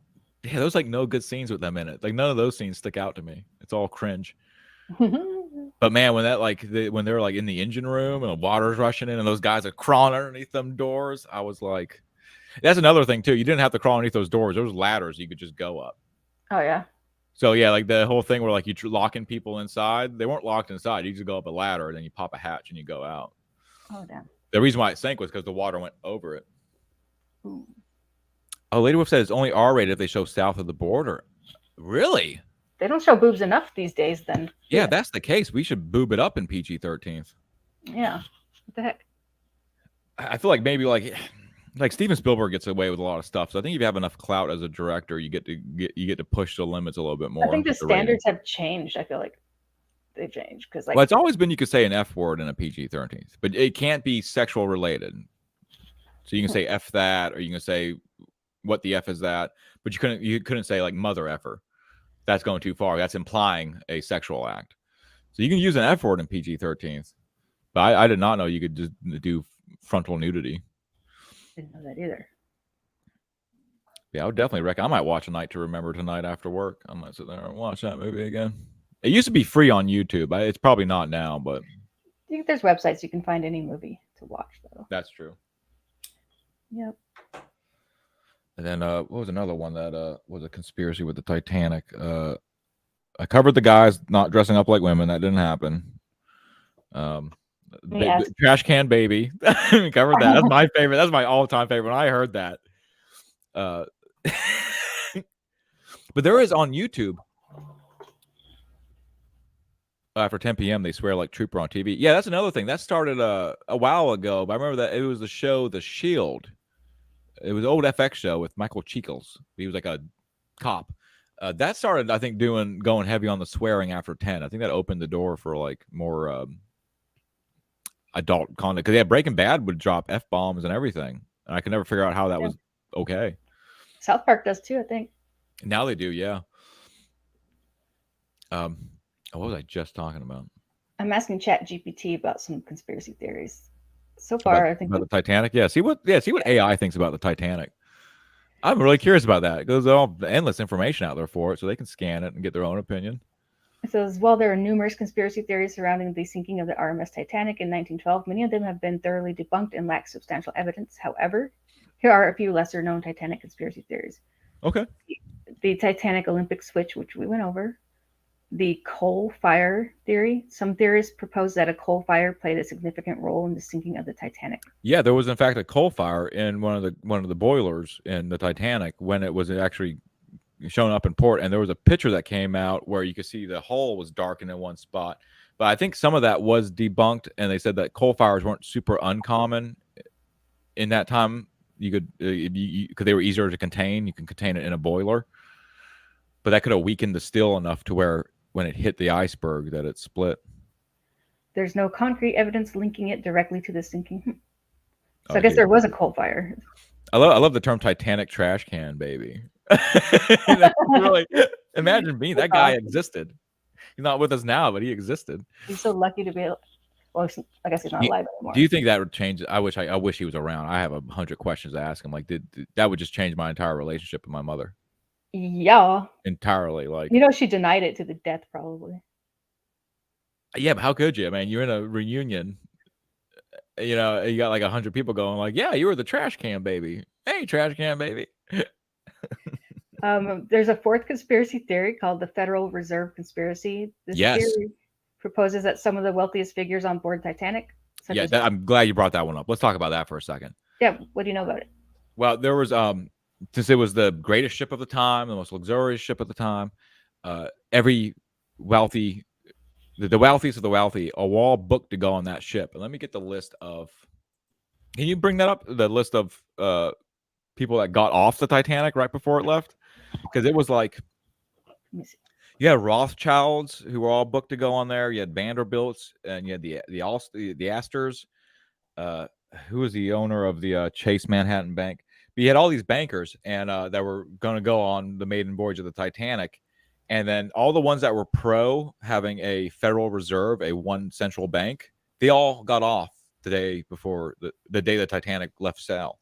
yeah, there's like no good scenes with them in it. Like none of those scenes stick out to me. It's all cringe. But man, when that when they're like in the engine room and the water's rushing in and those guys are crawling underneath them doors, I was like, that's another thing too. You didn't have to crawl underneath those doors. There was ladders you could just go up. Oh yeah. So yeah, like the whole thing where like you locking people inside, they weren't locked inside. You just go up a ladder and then you pop a hatch and you go out. Oh damn. The reason why it sank was because the water went over it. Ooh. Oh, Lady Wolf said it's only R-rated if they show south of the border. Really? They don't show boobs enough these days then. Yeah, that's the case. We should boob it up in PG-13. Yeah. What the heck? I feel like maybe like Steven Spielberg gets away with a lot of stuff. So I think if you have enough clout as a director, you get to push the limits a little bit more. I think the standards have changed. I feel like they've changed because like, well, it's always been you could say an F word in a PG-13, but it can't be sexual related. So you can say F that, or you can say what the F is that, but you couldn't say like mother effer. That's going too far. That's implying a sexual act. So you can use an F word in PG-13, but I did not know you could just do frontal nudity. Didn't know that either. Yeah, I would definitely recommend. I might watch A Night to Remember tonight after work. I might sit there and watch that movie again. It used to be free on YouTube. It's probably not now, but I think there's websites you can find any movie to watch though. That's true. Yep. And then what was another one that was a conspiracy with the Titanic? I covered the guys not dressing up like women. That didn't happen. Trash Can Baby. Covered that. That's my favorite. That's my all-time favorite. When I heard that. But there is on YouTube. After 10 p.m., they swear like Trooper on TV. Yeah, that's another thing. That started a while ago, but I remember that it was the show The Shield. It was an old FX show with Michael Cheekles. He was like a cop. That started, I think, going heavy on the swearing after 10. I think that opened the door for like more adult content, because Breaking Bad would drop F-bombs and everything, and I could never figure out how that was okay. South Park does too, I think. Now they do, yeah. What was I just talking about? I'm asking ChatGPT about some conspiracy theories. So far, I think about the Titanic. Yeah, see what AI thinks about the Titanic. I'm really curious about that because there's all endless information out there for it, so they can scan it and get their own opinion. It says, while there are numerous conspiracy theories surrounding the sinking of the RMS Titanic in 1912, many of them have been thoroughly debunked and lack substantial evidence. However, here are a few lesser-known Titanic conspiracy theories. Okay. The Titanic Olympic switch, which we went over. The coal fire theory. Some theorists propose that a coal fire played a significant role in the sinking of the Titanic. Yeah, there was in fact a coal fire in one of the boilers in the Titanic when it was actually shown up in port, and there was a picture that came out where you could see the hull was darkened in one spot. But I think some of that was debunked, and they said that coal fires weren't super uncommon in that time. You could because they were easier to contain. You can contain it in a boiler, but that could have weakened the steel enough to where when it hit the iceberg that it split. There's no concrete evidence linking it directly to the sinking. So I guess there was a coal fire. I love the term Titanic trash can baby. Really, imagine being that guy existed. He's not with us now, but he existed. He's so lucky to be. Well, I guess he's not alive anymore. Do you think that would change? I wish he was around. I have 100 questions to ask him. Like, that would just change my entire relationship with my mother? Yeah, entirely. Like, she denied it to the death, probably. Yeah, but how could you? I mean, you're in a reunion. You got like 100 people going, like, yeah, you were the trash can baby. Hey, trash can baby. There's a fourth conspiracy theory called the Federal Reserve Conspiracy. This theory proposes that some of the wealthiest figures on board Titanic. I'm glad you brought that one up. Let's talk about that for a second. Yeah, what do you know about it? Well, there was since it was the greatest ship of the time, the most luxurious ship of the time, every wealthy, the wealthiest of the wealthy, are all booked to go on that ship. And let me get the list of. Can you bring that up? The list of people that got off the Titanic right before it left, because it was like, you had Rothschilds who were all booked to go on there. You had Vanderbilts, and you had the Astors. Who was the owner of the Chase Manhattan Bank? But you had all these bankers, and that were going to go on the maiden voyage of the Titanic. And then all the ones that were pro having a Federal Reserve, a one central bank, they all got off the day before the day the Titanic left sail.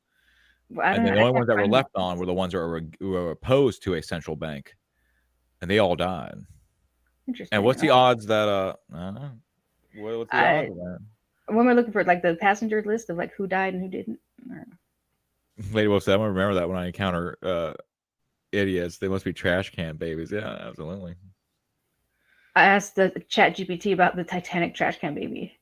And then the only ones that were left on were the ones that were opposed to a central bank, and they all died. Interesting. And what's the odds that what's the odds of that? When we're looking for like the passenger list of like who died and who didn't. Lady Wolf said, I'm gonna remember that when I encounter idiots. They must be trash can babies. Yeah, absolutely. I asked the ChatGPT about the Titanic trash can baby,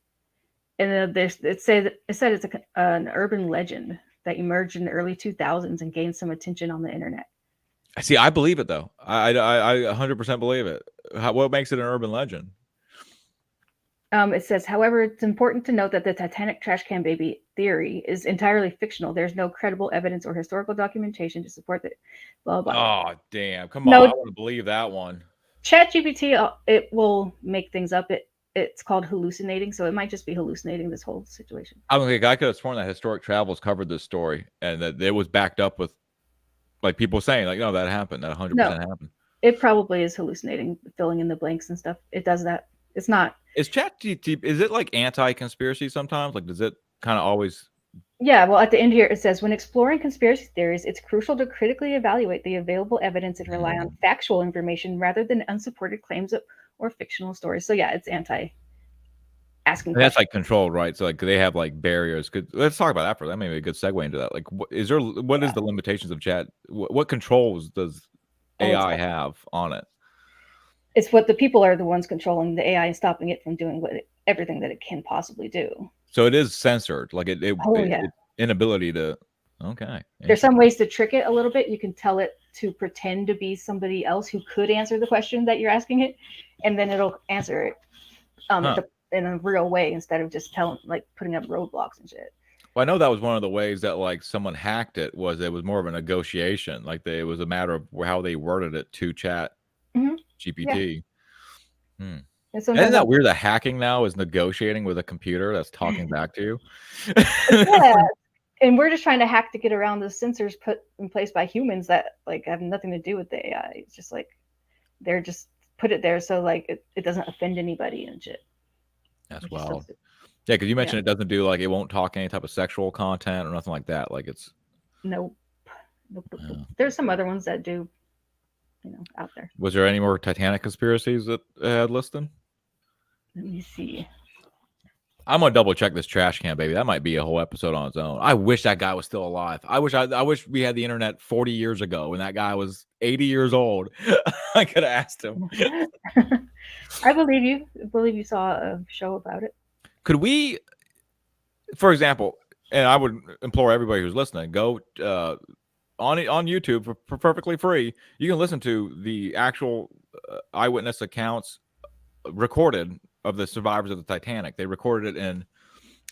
and it said it's an urban legend that emerged in the early 2000s and gained some attention on the internet. See, I believe it though. I 100% believe it. What makes it an urban legend? It says, however, it's important to note that the Titanic trash can baby theory is entirely fictional. There's no credible evidence or historical documentation to support it. Blah, blah. Oh, damn. Come on. I want to believe that one. ChatGPT, it will make things up. It's called hallucinating, so it might just be hallucinating this whole situation. I mean, I could have sworn that Historic Travels covered this story and that it was backed up with like people saying like, no, that happened. That 100% happened. It probably is hallucinating, filling in the blanks and stuff. It does that. It's not. Is ChatGPT, is it like anti-conspiracy sometimes? Like, does it kind of always? Yeah, well, at the end here, it says, when exploring conspiracy theories, it's crucial to critically evaluate the available evidence and rely on factual information rather than unsupported claims or fictional stories. So yeah, it's anti-asking questions. That's like controlled, right? So like they have like barriers. Let's talk about that for that. Maybe a good segue into that. Like, what is the limitations of chat? What controls does AI have on it? It's what the people are the ones controlling the AI and stopping it from doing everything that it can possibly do. So it is censored, like it inability to. Okay. There's some ways to trick it a little bit. You can tell it to pretend to be somebody else who could answer the question that you're asking it, and then it'll answer it in a real way instead of just putting up roadblocks and shit. Well, I know that was one of the ways that like someone hacked it. It was more of a negotiation. Like it was a matter of how they worded it to chat. GPT. Yeah. And Isn't sometimes that weird that hacking now is negotiating with a computer that's talking back to you? yeah, and we're just trying to hack to get around the sensors put in place by humans that like have nothing to do with the AI. It's just like they're just put it there so like it doesn't offend anybody and shit. That's wild. Yeah, because you mentioned Yeah. it doesn't do like it won't talk any type of sexual content or nothing like that. Like it's Nope. There's some other ones that do, out there. Was there any more Titanic conspiracies that had listed? Let me see. I'm gonna double check this trash can, baby. That might be a whole episode on its own. I wish that guy was still alive. I wish we had the internet 40 years ago when that guy was 80 years old. I could have asked him. I believe you. I believe you saw a show about it. Could we, for example, and I would implore everybody who's listening, go on YouTube for perfectly free. You can listen to the actual eyewitness accounts recorded of the survivors of the Titanic. They recorded it in,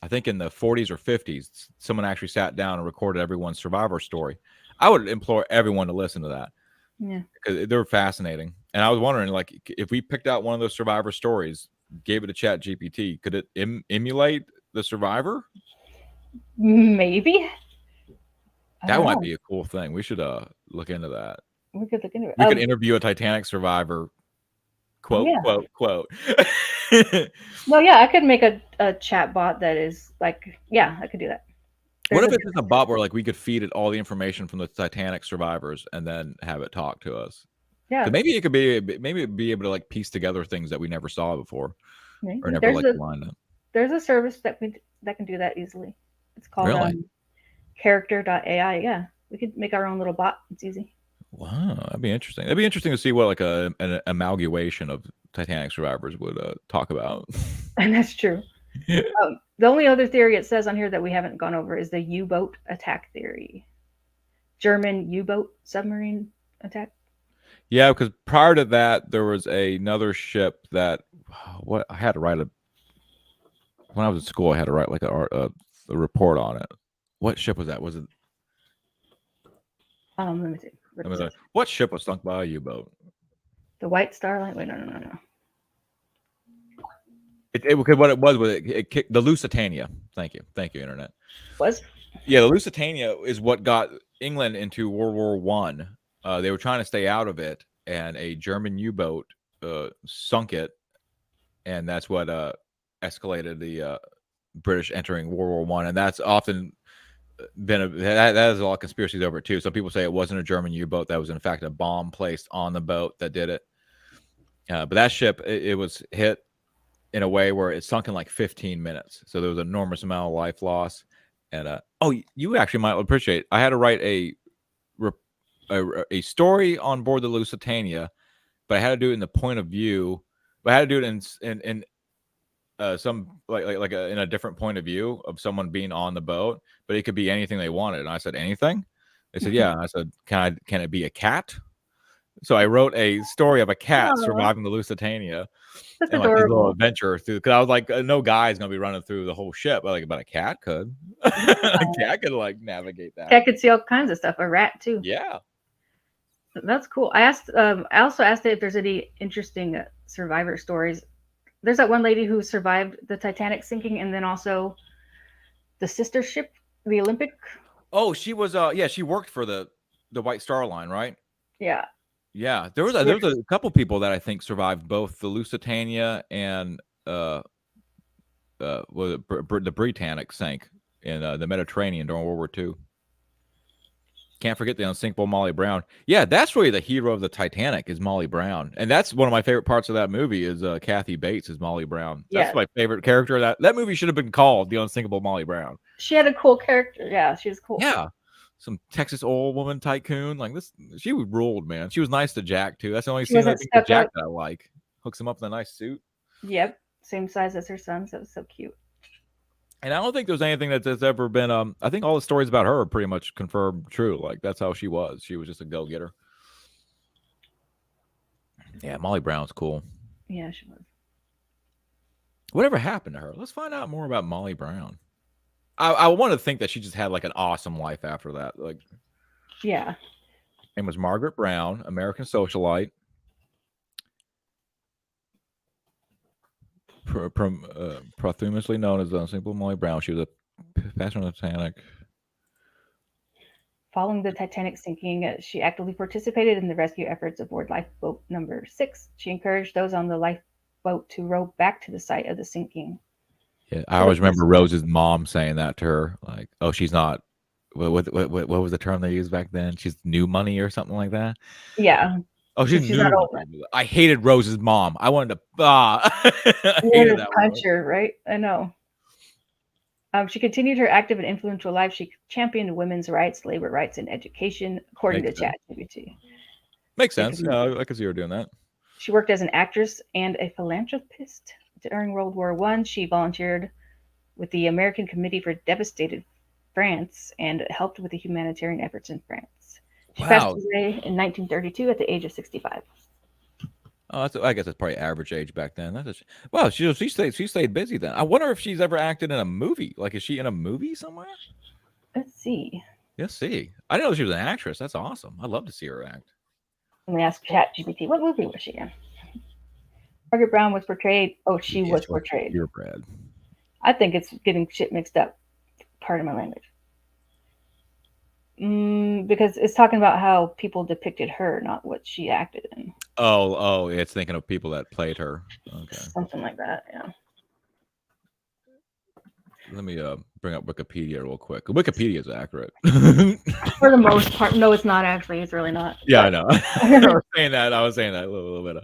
I think, in the 40s or 50s. Someone actually sat down and recorded everyone's survivor story. I would implore everyone to listen to that. Yeah, because they're fascinating. And I was wondering, like, if we picked out one of those survivor stories, gave it a Chat GPT, could it emulate the survivor? maybe. That might be a cool thing. We should look into that. We could look into it. We could interview a Titanic survivor. Quote, quote. No, yeah, I could make a chat bot that is like, yeah, I could do that. What if it's just a bot where like we could feed it all the information from the Titanic survivors and then have it talk to us? Yeah, maybe it could be able to like piece together things that we never saw before or never lined up. There's a service that can do that easily. It's called character.ai. Yeah, we could make our own little bot. It's easy. Wow, that'd be interesting. It'd be interesting to see what like an amalgamation of Titanic survivors would talk about. And that's true. The only other theory it says on here that we haven't gone over is the U-boat attack theory. German U-boat submarine attack. Yeah, because prior to that, there was another ship that I had to write when I was in school. I had to write like a report on it. What ship was that? Was it? Let me see. What ship was sunk by a U-boat? The White Star Line. Wait, no. What it was it kicked the Lusitania. Thank you, Internet. Yeah, the Lusitania is what got England into World War One. They were trying to stay out of it, and a German U-boat sunk it, and that's what escalated the British entering World War One. And that's often been that is a lot of conspiracies over it too. Some people say it wasn't a German U-boat; that was in fact a bomb placed on the boat that did it. But that ship, it was hit in a way where it sunk in like 15 minutes, so there was an enormous amount of life loss. And you actually might appreciate. I had to write a story on board the Lusitania, but I had to do it in the point of view. But I had to do it in some in a different point of view of someone being on the boat. But it could be anything they wanted. And I said, anything? They said, yeah. And I said, can it be a cat? So I wrote a story of a cat surviving the Lusitania. That's and like this little adventure through, because I was like, no guy's gonna be running through the whole ship, but a cat could. A cat could like navigate that. Cat could see all kinds of stuff. A rat too. Yeah, that's cool. I also asked it if there's any interesting survivor stories. There's that one lady who survived the Titanic sinking, and then also the sister ship, the Olympic. Oh, she was she worked for the White Star Line, right? Yeah. Yeah, there was a couple people that I think survived both the Lusitania and the Britannic sank in the Mediterranean during World War II. Can't forget the unsinkable Molly Brown. Yeah, that's really the hero of the Titanic is Molly Brown, and that's one of my favorite parts of that movie is Kathy Bates is Molly Brown. That's my favorite character. That movie should have been called The Unsinkable Molly Brown. She had a cool character. Yeah, she was cool. Yeah. Some Texas oil woman tycoon like this. She ruled, man. She was nice to Jack too. That's the only scene I think of Jack that I like. Hooks him up in a nice suit. Yep, same size as her son, so it was so cute. And I don't think there's anything that's ever been. I think all the stories about her are pretty much confirmed true. Like that's how she was. She was just a go-getter. Yeah, Molly Brown's cool. Yeah, she was. Whatever happened to her? Let's find out more about Molly Brown. I want to think that she just had like an awesome life after that. Like, yeah. Name was Margaret Brown, American socialite. posthumously known as the unsinkable Molly Brown. She was a passenger on the Titanic. Following the Titanic sinking, she actively participated in the rescue efforts aboard lifeboat number 6. She encouraged those on the lifeboat to row back to the site of the sinking. Yeah, I always remember Rose's mom saying that to her, like, "Oh, she's not." What was the term they used back then? She's new money or something like that. Yeah. Oh, she's She's not new. old. I hated Rose's mom. I wanted to I You hated wanted to that punch woman. her, right? I know. She continued her active and influential life. She championed women's rights, labor rights, and education, according Makes to sense. ChatGPT. Makes sense. I can see her doing that. She worked as an actress and a philanthropist during World War I. She volunteered with the American Committee for Devastated France and helped with the humanitarian efforts in France. She passed Wow. away in 1932 at the age of 65. Oh, I guess that's probably average age back then. Wow, she stayed busy then. I wonder if she's ever acted in a movie. Like, is she in a movie somewhere? Let's see. Let's see. I didn't know she was an actress. That's awesome. I'd love to see her act. Let me ask ChatGPT, what movie was she in? Margaret Brown was portrayed. Oh, she was portrayed. Purebred. I think it's getting shit mixed up. Pardon my language. Because it's talking about how people depicted her, not what she acted in. Oh, it's thinking of people that played her. Okay. Something like that, yeah. Let me bring up Wikipedia real quick. Wikipedia is accurate. For the most part. No, it's not actually. It's really not. Yeah, I know. I was saying that a little bit.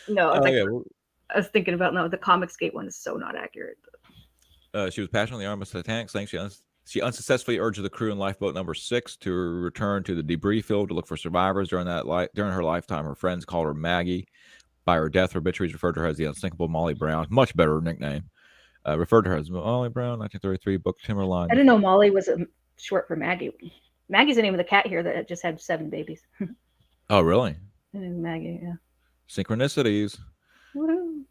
No, I was thinking about the Comicsgate one is so not accurate. She was passionately armed with Titanic. She unsuccessfully urged the crew in lifeboat number 6 to return to the debris field to look for survivors during her lifetime. Her friends called her Maggie. By her death, her obituaries referred to her as the unsinkable Molly Brown. Much better nickname. Referred to her as Molly Brown, 1933, book Timberline. I didn't know Molly was short for Maggie. Maggie's the name of the cat here that just had 7 babies. Oh, really? Maggie, yeah. Synchronicities. Woo-hoo.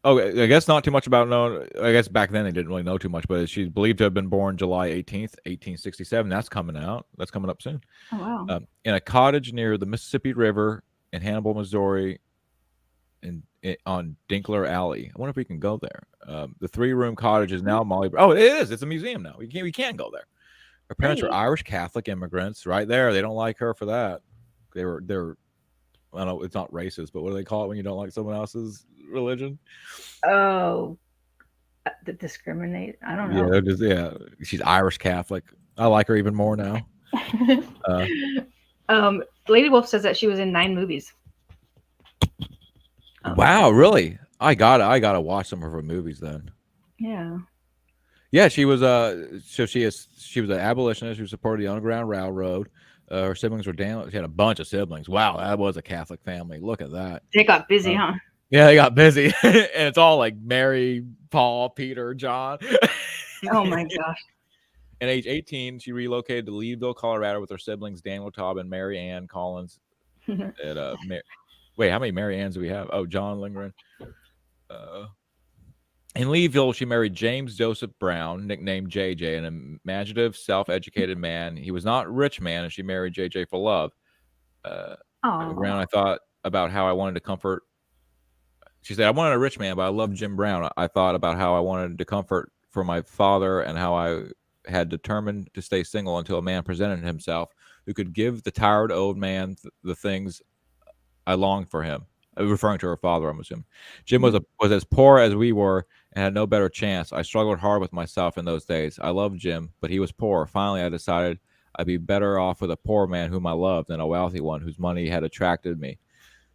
I guess not too much about known. I guess back then they didn't really know too much, but she's believed to have been born July 18th, 1867. That's coming out. That's coming up soon. Oh, wow. In a cottage near the Mississippi River in Hannibal, Missouri, on Dinkler Alley. I wonder if we can go there. The 3-room cottage is now Molly. Oh, it is. It's a museum now. We can go there. Her parents were Irish Catholic immigrants. Right there, they don't like her for that. They're. I don't know. It's not racist, but what do they call it when you don't like someone else's religion? Oh, discriminate. I don't know. Yeah. She's Irish Catholic. I like her even more now. Lady Wolf says that she was in 9 movies. Wow, really? I gotta watch some of her movies then. Yeah. Yeah, she was she was an abolitionist who supported the Underground Railroad. Her siblings were down. She had a bunch of siblings. Wow, that was a Catholic family. Look at that. They got busy, huh? Yeah, they got busy, and it's all like Mary, Paul, Peter, John. Oh my gosh. At age 18, she relocated to Leadville, Colorado, with her siblings Daniel Taub and Mary Ann Collins. Wait, how many Mary Anns do we have? Oh, John Lindgren. In Leadville, she married James Joseph Brown, nicknamed JJ, an imaginative, self-educated man. He was not a rich man, and she married JJ for love. Brown, I thought about how I wanted to comfort. She said, I wanted a rich man, but I love Jim Brown. I thought about how I wanted to comfort for my father and how I had determined to stay single until a man presented himself who could give the tired old man the things I longed for him. Referring to her father, I'm assuming. Jim was as poor as we were and had no better chance. I struggled hard with myself in those days. I loved Jim, but he was poor. Finally, I decided I'd be better off with a poor man whom I loved than a wealthy one whose money had attracted me.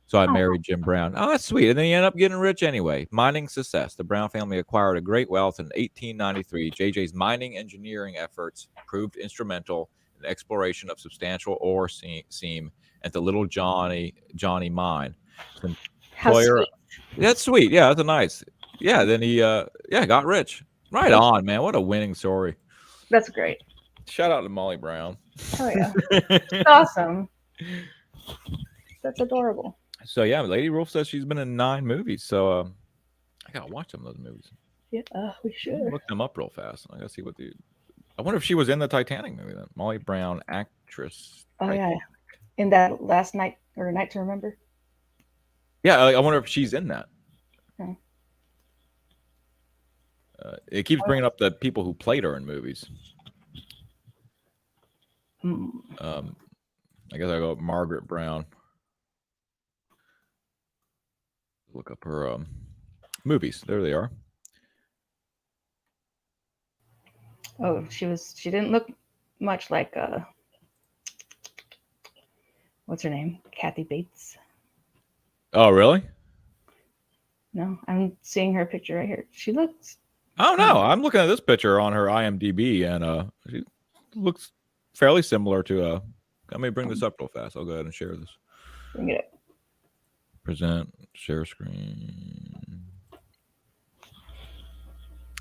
So I married Jim Brown. Oh, that's sweet. And then he ended up getting rich anyway. Mining success. The Brown family acquired a great wealth in 1893. JJ's mining engineering efforts proved instrumental in the exploration of substantial ore seam at the Little Johnny mine. How sweet. That's sweet. Yeah, that's a nice. Yeah, then he got rich. Right on, man. What a winning story. That's great. Shout out to Molly Brown. Oh yeah. That's awesome. That's adorable. So yeah, Lady Wolf says she's been in 9 movies. So I gotta watch some of those movies. Yeah, we should look them up real fast. I gotta see what I wonder if she was in the Titanic movie then. Molly Brown, actress. Oh Titanic. Yeah, in that Last Night or Night to Remember. Yeah, I wonder if she's in that. Okay. It keeps bringing up the people who played her in movies. I guess I go with Margaret Brown. Look up her movies. There they are. Oh, she didn't look much like what's her name? Kathy Bates. Oh, really? No, I'm seeing her picture right here. She looks. Oh no, I'm looking at this picture on her IMDb, and she looks fairly similar to. Let me bring this up real fast. I'll go ahead and share this. Bring it up. Present, share screen.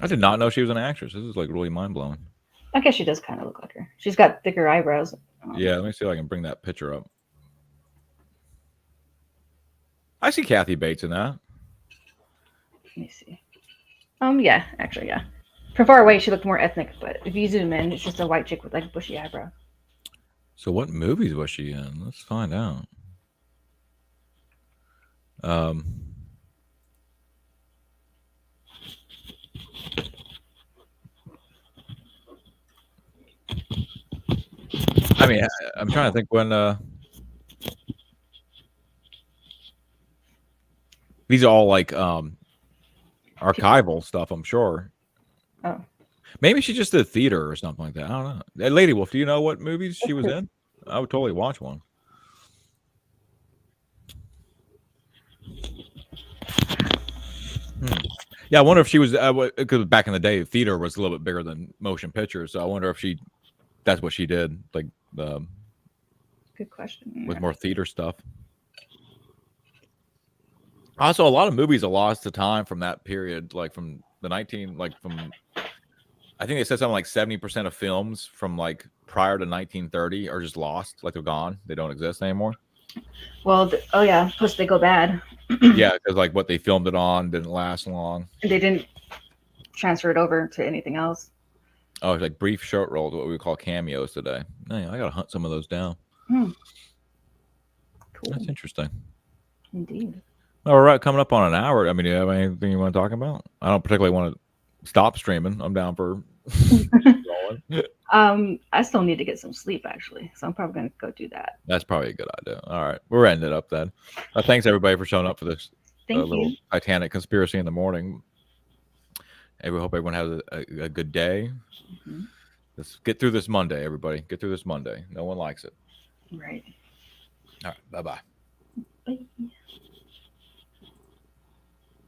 I did not know she was an actress. This is like really mind blowing. I guess she does kind of look like her. She's got thicker eyebrows. Yeah, let me see if I can bring that picture up. I see Kathy Bates in that. Let me see. Yeah, actually, yeah. From far away, she looked more ethnic, but if you zoom in, it's just a white chick with like bushy eyebrow. So, what movies was she in? Let's find out. I mean, I'm trying to think when. These are all like archival stuff, I'm sure. Oh. Maybe she just did theater or something like that. I don't know. Hey, Lady Wolf, do you know what movies she was in? I would totally watch one. Yeah, I wonder if she was because back in the day, theater was a little bit bigger than motion pictures. So I wonder if that's what she did, like good question. With more theater stuff. Also, a lot of movies are lost to time from that period, like from the I think they said something like 70% of films from like prior to 1930 are just lost, like they're gone, they don't exist anymore. Well, oh yeah, plus they go bad. Yeah, because like what they filmed it on didn't last long. They didn't transfer it over to anything else. Oh, it's like brief short roles, what we call cameos today. Man, I gotta hunt some of those down. Cool. That's interesting. Indeed. All right, coming up on an hour. I mean, do you have anything you want to talk about? I don't particularly want to stop streaming. I'm down for I still need to get some sleep actually, so I'm probably gonna go do that. That's probably a good idea. All right, we're ending it up then. Thanks everybody for showing up for this little Titanic conspiracy in the morning. And we hope everyone has a good day. Mm-hmm. Let's get through this Monday, everybody. Get through this Monday. No one likes it. Right. All right. Bye-bye. Bye.